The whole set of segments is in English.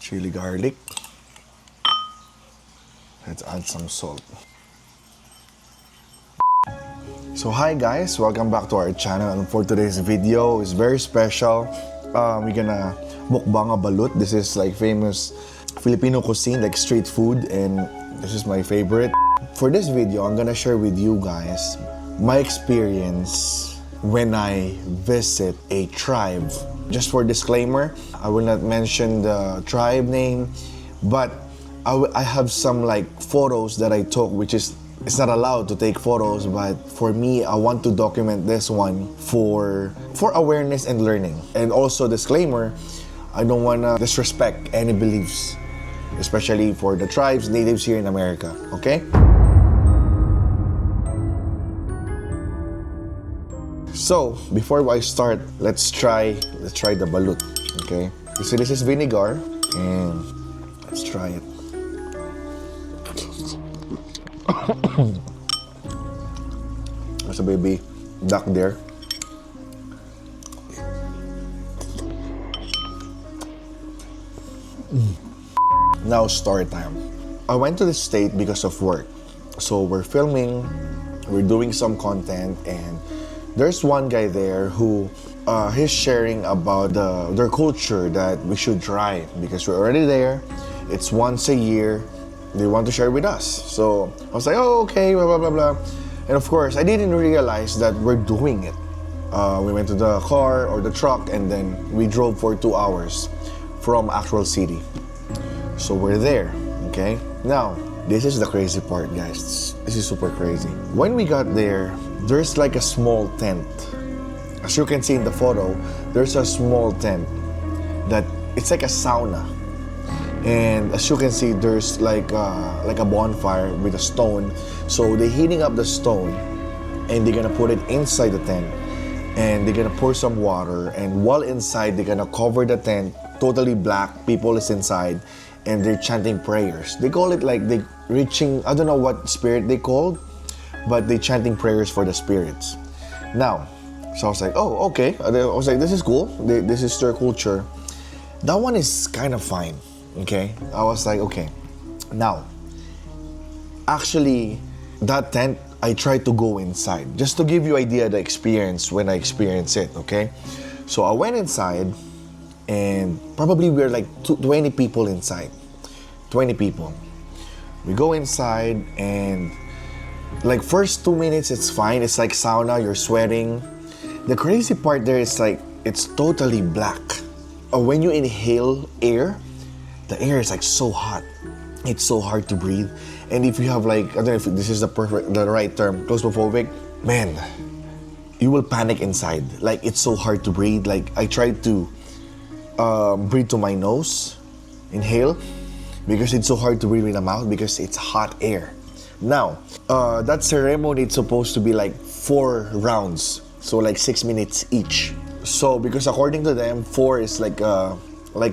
chili garlic. Let's add some salt. So hi guys, welcome back to our channel, and for today's video is very special. We're gonna mukbang a balut. This is like famous Filipino cuisine, like street food, and this is my favorite. For this video, I'm gonna share with you guys my experience when I visit a tribe. Just for disclaimer, I will not mention the tribe name, but I have some like photos that I took, which is it's not allowed to take photos, but for me, I want to document this one for awareness and learning. And also disclaimer, I don't want to disrespect any beliefs, especially for the tribes, natives here in America, okay? So, before I start, let's try the balut, okay? So this is vinegar, and let's try it. There's a baby duck there. Now story time. I went to the state because of work. So we're filming, we're doing some content, and there's one guy there who he's sharing about their culture that we should try because we're already there. It's once a year. They want to share with us. So I was like, oh, okay, blah, blah, blah, blah. And of course, I didn't realize that we're doing it. We went to the car or the truck, and then we drove for 2 hours from actual city. So we're there, okay? Now, this is the crazy part, guys. This is super crazy. When we got there, there's like a small tent. As you can see in the photo, there's a small tent that it's like a sauna. And as you can see, there's like a bonfire with a stone. So they're heating up the stone, and they're gonna put it inside the tent, and they're gonna pour some water. And while inside, they're gonna cover the tent totally black. People is inside, and they're chanting prayers. They call it like they reaching. I don't know what spirit they called, but they chanting prayers for the spirits. Now, so I was like, oh, okay. I was like, this is cool. This is their culture. That one is kind of fine. Okay, I was like, okay. Now, actually, that tent, I tried to go inside just to give you idea the experience when I experienced it. Okay, so I went inside, and probably we're like 20 people inside. 20 people. We go inside, and like first 2 minutes, it's fine. It's like sauna. You're sweating. The crazy part there is like it's totally black. When you inhale air, the air is like so hot. It's so hard to breathe. And if you have like, I don't know if this is the right term, claustrophobic, man, you will panic inside. Like it's so hard to breathe. Like I tried to breathe to my nose, inhale, because it's so hard to breathe in the mouth because it's hot air. Now, that ceremony is supposed to be like 4 rounds. So like 6 minutes each. So because according to them, 4 is like a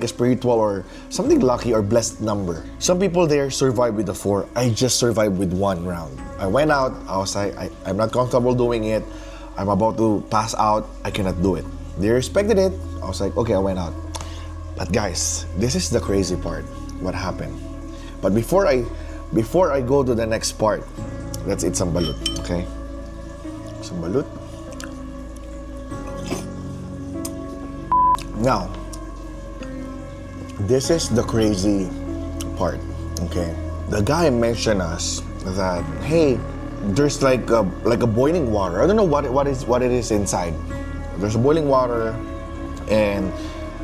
spiritual or something lucky or blessed number. Some people there survive with the 4. I just survived with 1 round. I went out. I was like, I'm not comfortable doing it. I'm about to pass out. I cannot do it. They respected it. I was like, okay, I went out. But guys, this is the crazy part. What happened? But before I go to the next part, let's eat some balut. Okay, some balut. Now, this is the crazy part, okay? The guy mentioned us that, hey, there's like a boiling water. I don't know what it is inside. There's boiling water, and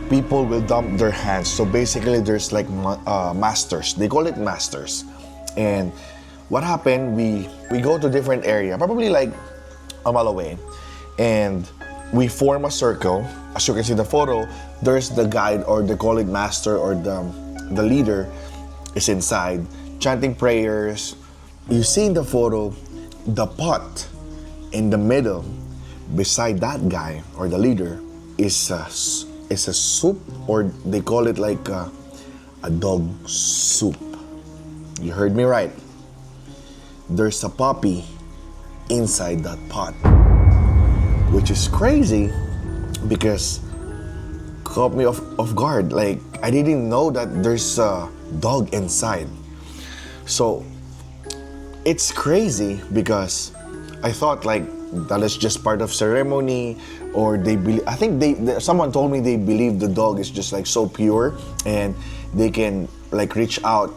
people will dump their hands. So basically, there's like masters. They call it masters. And what happened? We go to different area, probably like a mile away, and we form a circle. As you can see in the photo, there's the guide, or they call it master, or the leader is inside chanting prayers. You see in the photo, the pot in the middle beside that guy or the leader is a soup, or they call it like a dog soup. You heard me right. There's a puppy inside that pot, which is crazy because caught me off guard. Like, I didn't know that there's a dog inside. So it's crazy because I thought like that is just part of ceremony, or they believe. I think someone told me they believe the dog is just like so pure and they can like reach out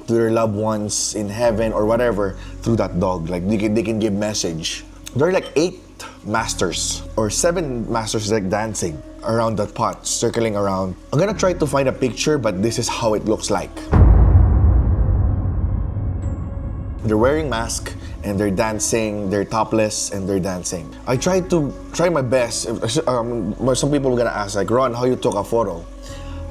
to their loved ones in heaven or whatever through that dog. Like they can give message. There are like 8 masters or 7 masters like dancing around that pot, circling around. I'm gonna try to find a picture, but this is how it looks like. They're wearing masks and they're dancing, they're topless and they're dancing. I try my best. Some people are gonna ask like, Ron, how you took a photo?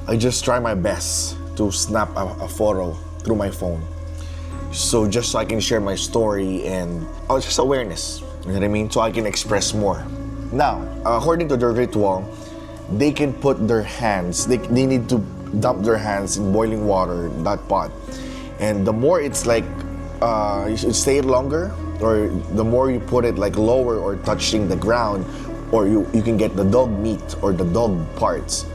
I just try my best to snap a photo through my phone. So just so I can share my story and just awareness, you know what I mean? So I can express more. Now, according to the ritual, they can put their hands, they need to dump their hands in boiling water, that pot. And the more it's like, you should stay longer, or the more you put it like lower or touching the ground, or you can get the dog meat or the dog parts,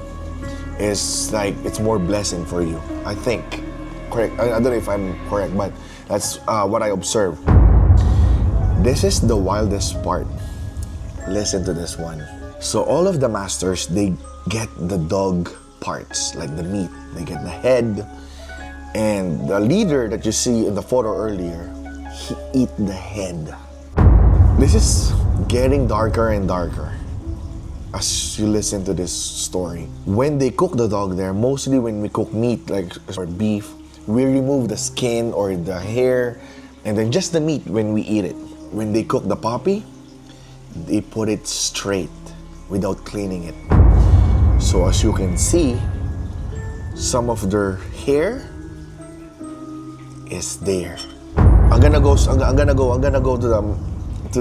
is like it's more blessing for you, I think. Correct. I don't know if I'm correct, but that's what I observed. This is the wildest part. Listen to this one. So all of the masters, they get the dog parts, like the meat. They get the head. And the leader that you see in the photo earlier, he eat the head. This is getting darker and darker as you listen to this story. When they cook the dog there, mostly when we cook meat like or beef, we remove the skin or the hair and then just the meat when we eat it. When they cook the puppy, they put it straight without cleaning it. So as you can see, some of their hair is there. I'm gonna go to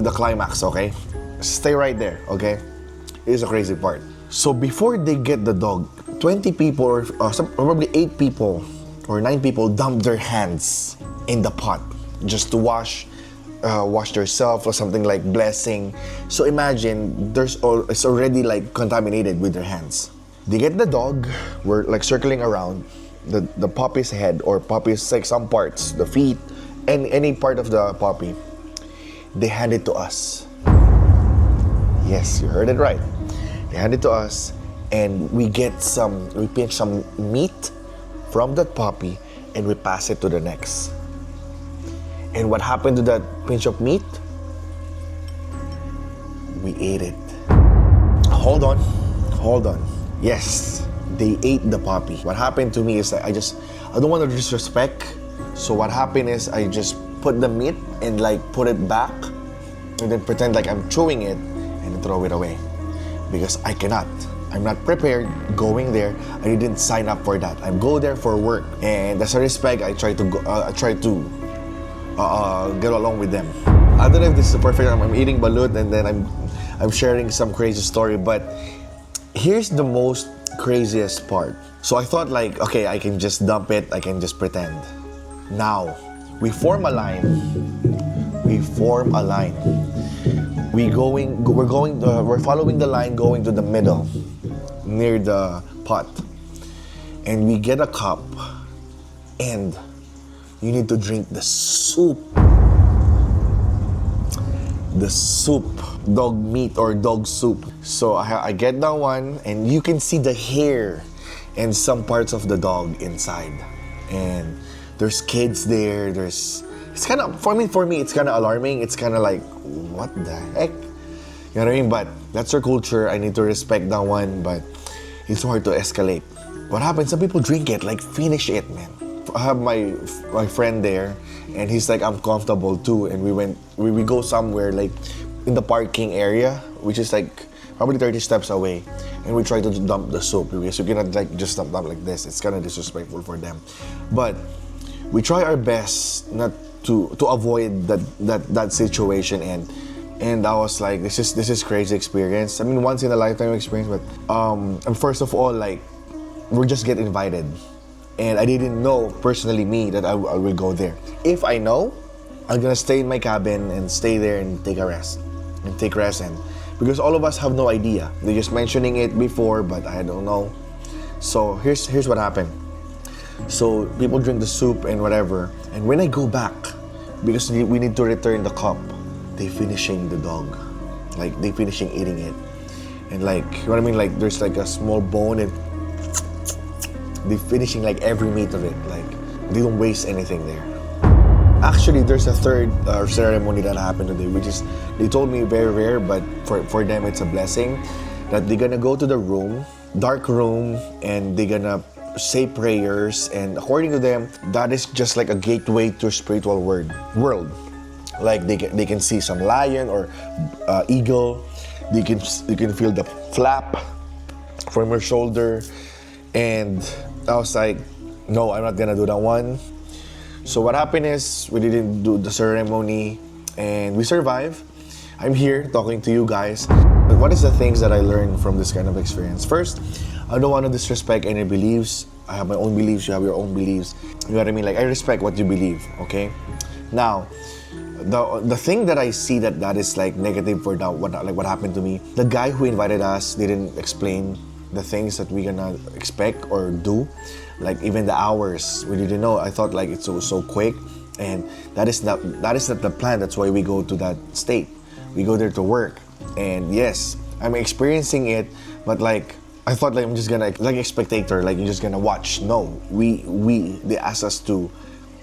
the climax, okay? Stay right there, okay? Here's the crazy part. So before they get the dog, 20 people or probably 8 people or 9 people dump their hands in the pot just to wash themselves or something like blessing. So imagine it's already like contaminated with their hands. They get the dog, we're like circling around the puppy's head or puppy's like some parts, the feet, and any part of the puppy. They hand it to us. Yes, you heard it right. They hand it to us, and we pinch some meat from that puppy and we pass it to the next. And what happened to that pinch of meat? We ate it. Hold on. Yes, they ate the puppy. What happened to me is that I don't want to disrespect. So what happened is I just put the meat and like put it back and then pretend like I'm chewing it and then throw it away. Because I cannot. I'm not prepared going there. I didn't sign up for that. I go there for work, and as a respect, I try to get along with them. I don't know if this is perfect. I'm eating balut and then I'm sharing some crazy story, but here's the most craziest part. So I thought like, okay, I can just dump it. I can just pretend. Now we form a line. We're following the line going to the middle near the pot, and we get a cup and you need to drink the soup, dog meat or dog soup. So I get that one, and you can see the hair and some parts of the dog inside, and there's kids there. It's kind of, for me, it's kind of alarming. It's kind of like, what the heck? You know what I mean? But that's our culture. I need to respect that one, but it's hard to escalate. What happens? Some people drink it, like finish it, man. I have my friend there, and he's like, I'm comfortable too. And we go somewhere like in the parking area, which is like probably 30 steps away, and we try to dump the soup because you cannot like just dump like this. It's kind of disrespectful for them. But we try our best not to avoid that situation, and I was like, this is crazy experience. I mean, once in a lifetime experience, but and first of all, like, we're just get invited, and I didn't know personally that I will go there. If I know, I'm gonna stay in my cabin and stay there and take a rest, and because all of us have no idea. They're just mentioning it before, but I don't know. So here's what happened. So people drink the soup and whatever, and when I go back, because we need to return the cup, they finishing the dog, like they finishing eating it, and like, you know what I mean, like there's like a small bone and they finishing like every meat of it, like they don't waste anything there. Actually, there's a third ceremony that happened today, which is, they told me very rare, but for them it's a blessing, that they're gonna go to the room, dark room, and they're gonna say prayers, and according to them, that is just like a gateway to spiritual world. Like they can see some lion or eagle, they can feel the flap from your shoulder, and I was like, no, I'm not gonna do that one. So what happened is, we didn't do the ceremony and we survived. I'm here talking to you guys. But what is the things that I learned from this kind of experience? First, I don't want to disrespect any beliefs. I have my own beliefs, you have your own beliefs. You know what I mean? Like, I respect what you believe, okay? Now, the thing that I see that is like negative for that, what happened to me, the guy who invited us didn't explain the things that we're gonna expect or do. Like even the hours, we didn't know. I thought like it's so quick, and that is not the plan. That's why we go to that state. We go there to work, and yes, I'm experiencing it, but like I thought like I'm just gonna like a spectator, like you're just gonna watch. No, they asked us to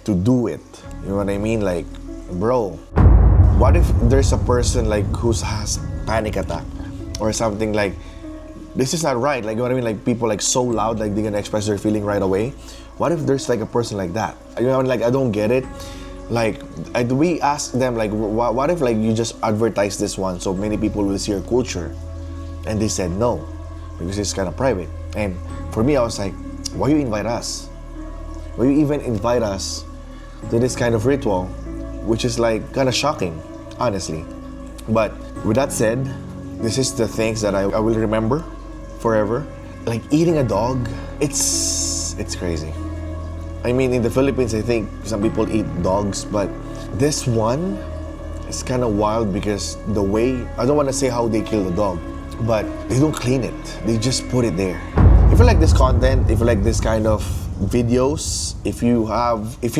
do it. You know what I mean? Like, bro, what if there's a person like who has panic attack or something, like this is not right, like, you know what I mean, like people like so loud, like they're gonna express their feeling right away. What if there's like a person like that? You know, like I don't get it. Like we asked them like, what if like you just advertise this one so many people will see your culture? And they said no, because it's kind of private. And for me, I was like, why you invite us? Why you even invite us to this kind of ritual, which is like kind of shocking, honestly. But with that said, this is the things that I will remember forever. Like eating a dog, it's crazy. I mean, in the Philippines, I think some people eat dogs, but this one is kind of wild because the way, I don't want to say how they kill the dog, but they don't clean it. They just put it there. If you like this content, if you like this kind of videos, if you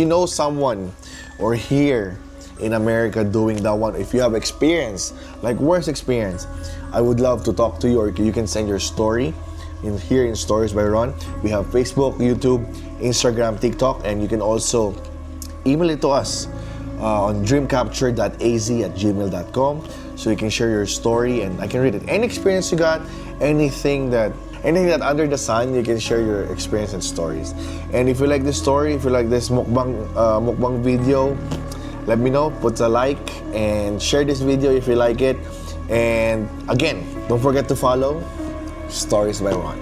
know someone or here in America doing that one, if you have experience, like worst experience, I would love to talk to you, or you can send your story here in Stories by Ron. We have Facebook, YouTube, Instagram, TikTok, and you can also email it to us on dreamcapture.az@gmail.com, so you can share your story and I can read it. Any experience you got, anything that under the sun, you can share your experience and stories. And if you like this story, if you like this mukbang video, let me know, put a like and share this video if you like it. And again, don't forget to follow Stories by Ron.